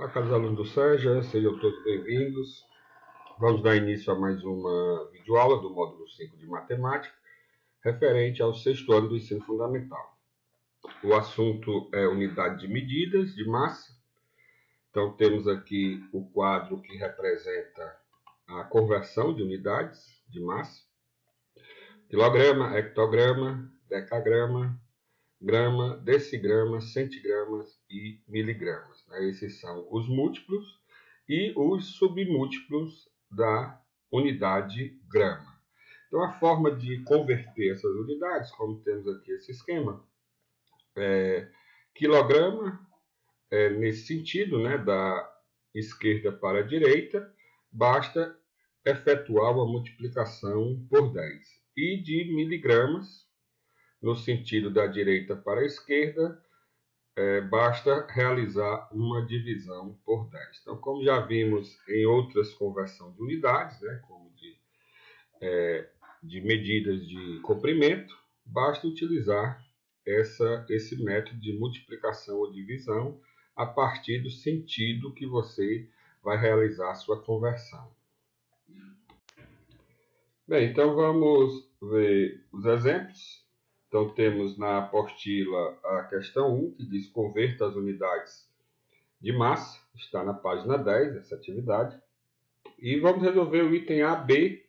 Olá, caros alunos do SEJA, sejam todos bem-vindos. Vamos dar início a mais uma videoaula do módulo 5 de Matemática, referente ao sexto ano do ensino fundamental. O assunto é unidade de medidas de massa. Então, temos aqui o quadro que representa a conversão de unidades de massa. Quilograma, hectograma, decagrama, grama, decigrama, centigramas e miligramas. Esses são os múltiplos e os submúltiplos da unidade grama. Então, a forma de converter essas unidades, como temos aqui esse esquema, quilograma, nesse sentido, da esquerda para a direita, basta efetuar uma multiplicação por 10. E de miligramas, no sentido da direita para a esquerda, basta realizar uma divisão por 10. Então, como já vimos em outras conversões de unidades, como de medidas de comprimento, basta utilizar esse método de multiplicação ou divisão a partir do sentido que você vai realizar a sua conversão. Bem, então vamos ver os exemplos. Então, temos na apostila a questão 1, que diz converta as unidades de massa. Está na página 10, essa atividade. E vamos resolver o item A, B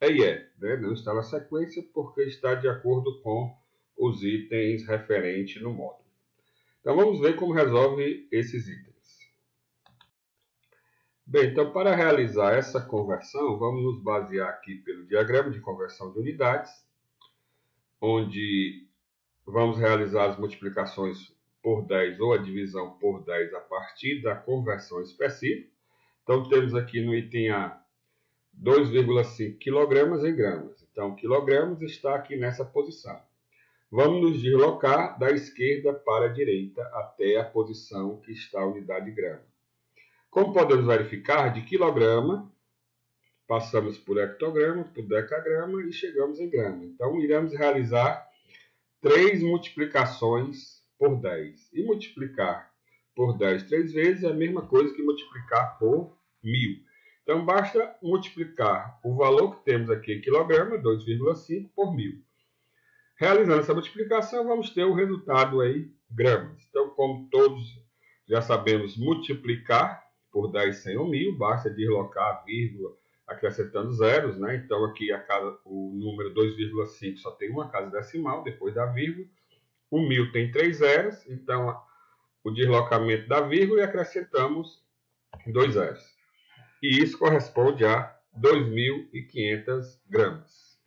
e E. Não está na sequência porque está de acordo com os itens referentes no módulo. Então, vamos ver como resolve esses itens. Bem, então, para realizar essa conversão, vamos nos basear aqui pelo diagrama de conversão de unidades, onde vamos realizar as multiplicações por 10 ou a divisão por 10 a partir da conversão específica. Então, temos aqui no item A 2,5 kg em gramas. Então, quilogramas está aqui nessa posição. Vamos nos deslocar da esquerda para a direita até a posição que está a unidade grama. Como podemos verificar, de quilograma, passamos por hectograma, por decagrama e chegamos em grama. Então, iremos realizar 3 multiplicações por 10. E multiplicar por 10 3 vezes é a mesma coisa que multiplicar por 1000. Então, basta multiplicar o valor que temos aqui em quilograma, 2,5, por 1000. Realizando essa multiplicação, vamos ter o resultado aí, gramas. Então, como todos já sabemos multiplicar por 10 sem o 1000, basta deslocar a vírgula acrescentando zeros, Então, aqui o número 2,5 só tem uma casa decimal depois da vírgula. O 1000 tem 3 zeros, então o deslocamento da vírgula e acrescentamos 2 zeros. E isso corresponde a 2.500 gramas.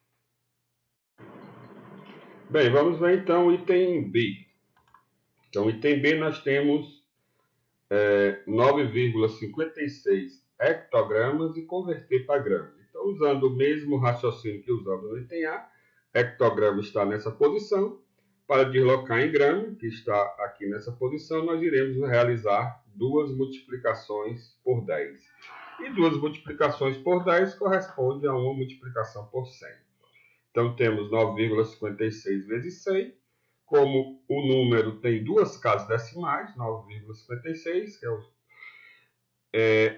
Bem, vamos ver então o item B. Então, item B nós temos 9,56 hectogramas e converter para gramas. Então, usando o mesmo raciocínio que usamos no item A, hectograma está nessa posição. Para deslocar em grama, que está aqui nessa posição, nós iremos realizar 2 multiplicações por 10. E 2 multiplicações por 10 corresponde a uma multiplicação por 100. Então, temos 9,56 vezes 100. Como o número tem 2 casas decimais, 9,56,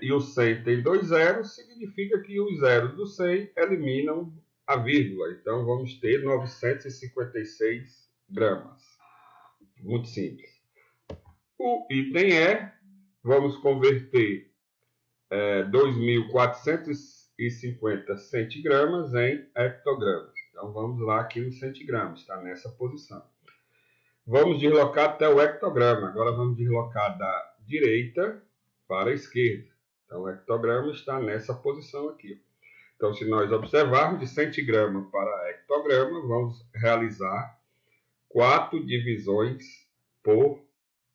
e o 100 tem 2 zeros, significa que os zeros do 100 eliminam a vírgula. Então, vamos ter 956 gramas. Muito simples. O item E, vamos converter 2.450 centigramas em hectogramas. Então, vamos lá aqui no centigramas, está nessa posição. Vamos deslocar até o hectograma. Agora vamos deslocar da direita para a esquerda. Então, o hectograma está nessa posição aqui. Então, se nós observarmos de centigrama para hectograma, vamos realizar 4 divisões por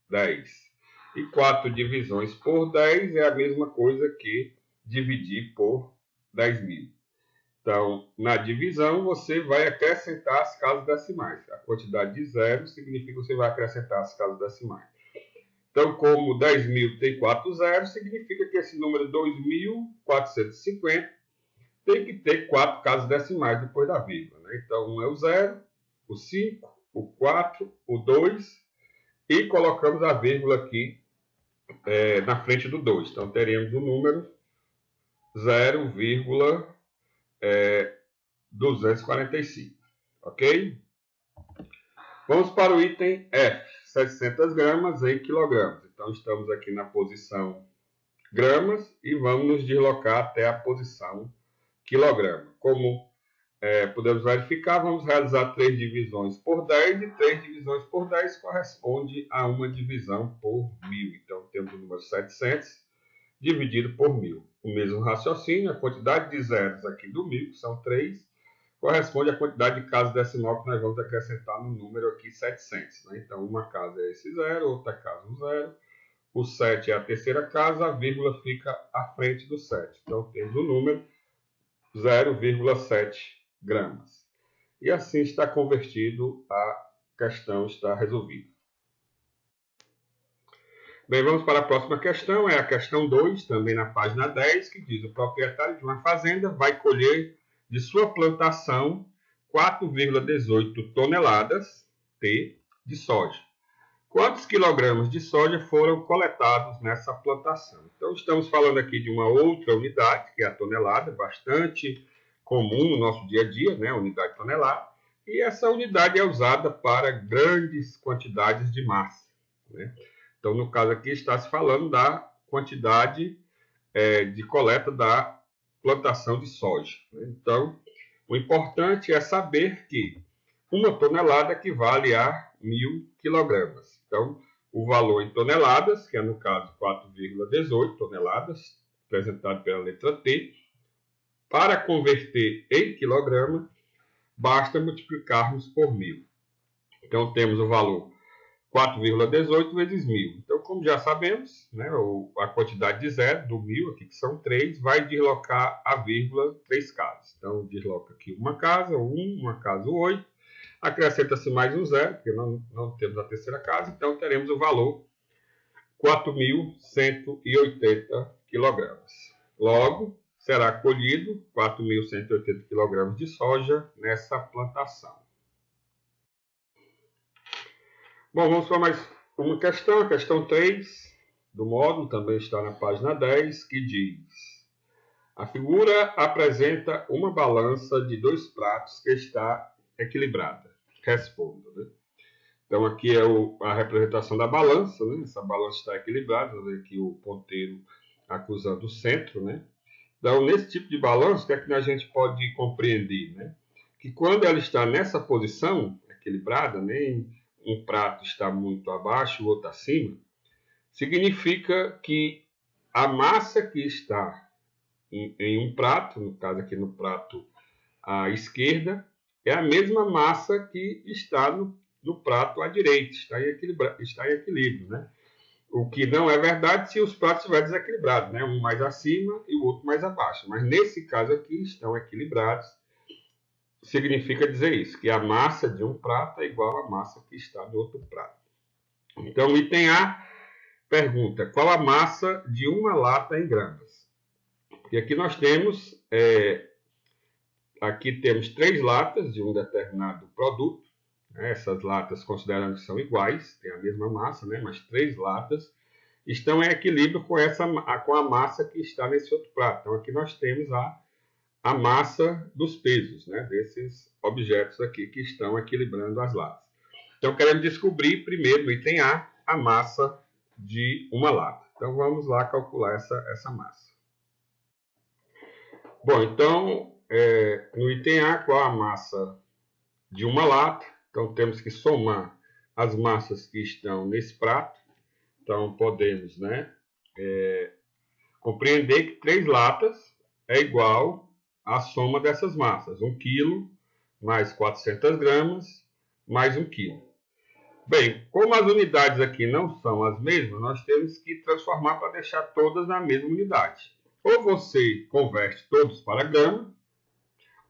10. E 4 divisões por 10 é a mesma coisa que dividir por 10.000. Então, na divisão, você vai acrescentar as casas decimais. A quantidade de zero significa que você vai acrescentar as casas decimais. Então, como 10.000 tem 4 zeros, significa que esse número 2.450 tem que ter 4 casas decimais depois da vírgula. Então, 1 é o 0, o 5, o 4, o 2, e colocamos a vírgula aqui na frente do 2. Então, teremos o número 0,245. Ok? Vamos para o item F, 700 gramas em quilogramas. Então, estamos aqui na posição gramas e vamos nos deslocar até a posição quilograma. Como podemos verificar, vamos realizar 3 divisões por 10 e 3 divisões por 10 corresponde a uma divisão por 1000. Então, temos o número 700 dividido por 1000. O mesmo raciocínio, a quantidade de zeros aqui do 1000, que são 3, corresponde à quantidade de casas decimal que nós vamos acrescentar no número aqui 700. Né? Então, uma casa é esse zero, outra casa um zero. O 7 é a terceira casa, a vírgula fica à frente do 7. Então, temos o número 0,7 gramas. E assim está convertido, a questão está resolvida. Bem, vamos para a próxima questão, é a questão 2, também na página 10, que diz: o proprietário de uma fazenda vai colher de sua plantação 4,18 toneladas de soja. Quantos quilogramas de soja foram coletados nessa plantação? Então, estamos falando aqui de uma outra unidade, que é a tonelada, bastante comum no nosso dia a dia, né? A unidade tonelada. E essa unidade é usada para grandes quantidades de massa, né? Então, no caso aqui, está se falando da quantidade de coleta da plantação de soja. Né? Então, o importante é saber que uma tonelada equivale a 1000 quilogramas. Então, o valor em toneladas, que é no caso 4,18 toneladas, representado pela letra T, para converter em quilograma, basta multiplicarmos por 1000. Então, temos o valor 4,18 vezes 1000. Então, como já sabemos, né, a quantidade de zero do 1000, aqui que são 3, vai deslocar a vírgula 3 casas. Então, desloca aqui uma casa, 1, uma casa 8. Acrescenta-se mais um zero, porque não temos a terceira casa. Então, teremos o valor 4.180 quilogramas. Logo, será colhido 4.180 quilogramas de soja nessa plantação. Bom, vamos para mais uma questão, a questão 3 do módulo, também está na página 10, que diz: a figura apresenta uma balança de 2 pratos que está equilibrada. Responda. Né? Então, aqui é a representação da balança, né? Essa balança está equilibrada, aqui o ponteiro acusando o centro, né? Então, nesse tipo de balança, o que é que a gente pode compreender, né? Que quando ela está nessa posição equilibrada, né? Um prato está muito abaixo, o outro acima, significa que a massa que está em um prato, no caso aqui no prato à esquerda, é a mesma massa que está no prato à direita, está em equilíbrio, né? O que não é verdade se os pratos estiverem desequilibrados, né? Um mais acima e o outro mais abaixo. Mas nesse caso aqui estão equilibrados. Significa dizer isso, que a massa de um prato é igual à massa que está no outro prato. Então, item A pergunta: qual a massa de uma lata em gramas? E aqui nós temos, aqui temos 3 latas de um determinado produto. Né? Essas latas, considerando que são iguais, têm a mesma massa, né? Mas 3 latas estão em equilíbrio com a massa que está nesse outro prato. Então, aqui nós temos a massa dos pesos, né, desses objetos aqui que estão equilibrando as latas. Então, queremos descobrir primeiro, no item A, a massa de uma lata. Então, vamos lá calcular essa massa. Bom, então, no item A, qual a massa de uma lata? Então, temos que somar as massas que estão nesse prato. Então, podemos, né, compreender que 3 latas é igual a soma dessas massas, 1 kg mais 400 gramas mais 1 kg. Bem, como as unidades aqui não são as mesmas, nós temos que transformar para deixar todas na mesma unidade. Ou você converte todos para grama,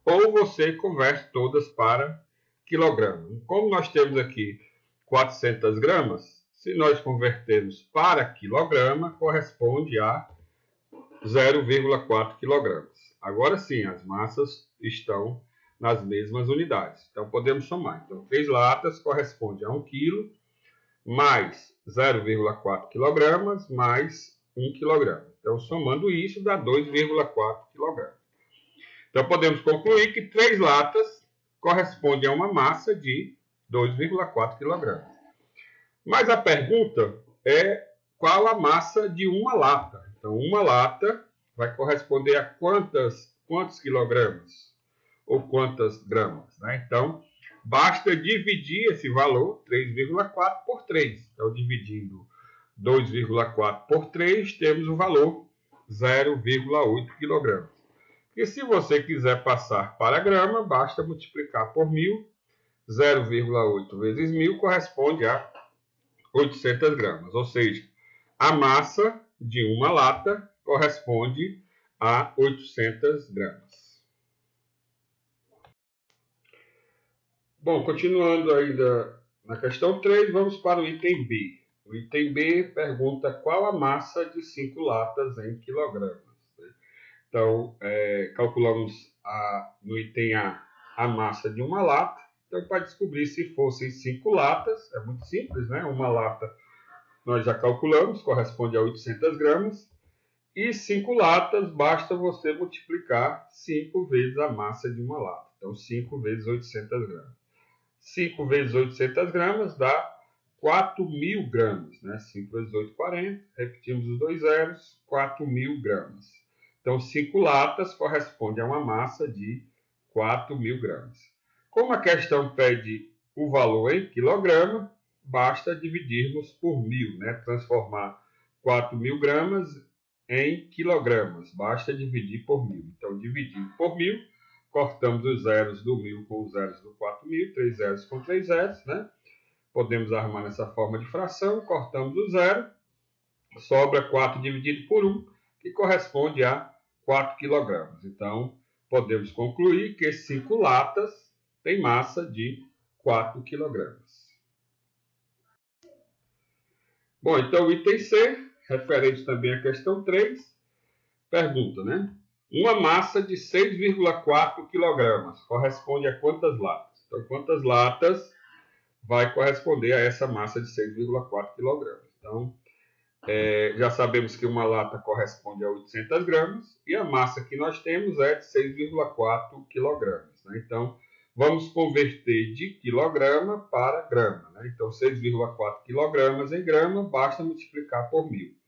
ou você converte todas para quilograma. Como nós temos aqui 400 gramas, se nós convertermos para quilograma, corresponde a 0,4 quilogramas. Agora sim, as massas estão nas mesmas unidades. Então, podemos somar. Então, 3 latas corresponde a 1 kg, mais 0,4 kg mais 1 kg. Então, somando isso, dá 2,4 kg. Então, podemos concluir que 3 latas correspondem a uma massa de 2,4 kg. Mas a pergunta é qual a massa de uma lata. Então, uma lata vai corresponder a quantos quilogramas ou quantas gramas, né? Então, basta dividir esse valor, 3,4 por 3. Então, dividindo 2,4 por 3, temos o valor 0,8 kg. E se você quiser passar para grama, basta multiplicar por 1000. 0,8 vezes 1000 corresponde a 800 gramas. Ou seja, a massa de uma lata corresponde a 800 gramas. Bom, continuando ainda na questão 3, vamos para o item B. O item B pergunta qual a massa de 5 latas em quilogramas. Então, calculamos no item A massa de uma lata. Então, para descobrir se fossem 5 latas, é muito simples, né? Uma lata nós já calculamos, corresponde a 800 gramas. E 5 latas, basta você multiplicar 5 vezes a massa de uma lata. Então, 5 vezes 800 gramas. 5 vezes 800 gramas dá 4.000 gramas. Né? 5 vezes 8, 40. Repetimos os dois zeros, 4.000 gramas. Então, 5 latas corresponde a uma massa de 4.000 gramas. Como a questão pede o valor em quilograma, basta dividirmos por 1000, né? Transformar 4.000 gramas em quilogramas. Basta dividir por 1000. Então, dividindo por 1000, cortamos os zeros do 1000 com os zeros do 4.000, 3 zeros com 3 zeros, né? Podemos arrumar nessa forma de fração, cortamos o zero, sobra 4 dividido por 1, que corresponde a 4 kg. Então, podemos concluir que 5 latas têm massa de 4 kg. Bom, então o item C, referente também à questão 3, pergunta, né? Uma massa de 6,4 kg corresponde a quantas latas? Então, quantas latas vai corresponder a essa massa de 6,4 kg? Então, já sabemos que uma lata corresponde a 800 gramas e a massa que nós temos é de 6,4 kg. Né? Então, vamos converter de quilograma para grama. Né? Então, 6,4 kg em grama, basta multiplicar por 1000.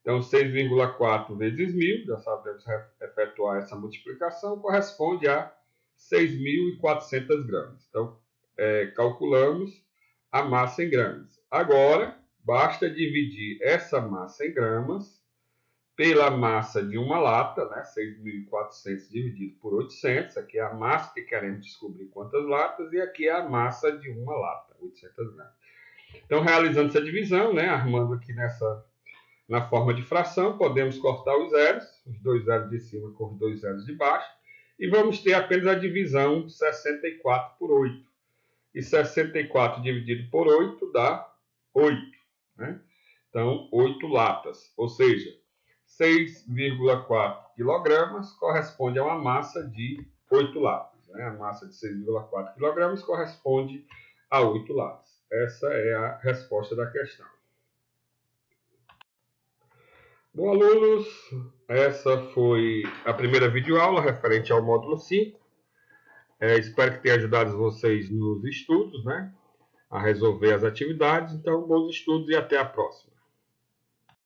Então, 6,4 vezes 1000, já sabemos efetuar essa multiplicação, corresponde a 6.400 gramas. Então, calculamos a massa em gramas. Agora, basta dividir essa massa em gramas pela massa de uma lata, né? 6.400 dividido por 800. Aqui é a massa que queremos descobrir quantas latas. E aqui é a massa de uma lata, 800 gramas. Então, realizando essa divisão, né? Armando aqui na forma de fração, podemos cortar os zeros. Os dois zeros de cima com os dois zeros de baixo. E vamos ter apenas a divisão de 64 por 8. E 64 dividido por 8 dá 8. Né? Então, 8 latas, ou seja, 6,4 kg corresponde a uma massa de 8 latas. Né? A massa de 6,4 kg corresponde a 8 latas. Essa é a resposta da questão. Bom, alunos, essa foi a primeira videoaula referente ao módulo 5. Espero que tenha ajudado vocês nos estudos, né? A resolver as atividades. Então, bons estudos e até a próxima.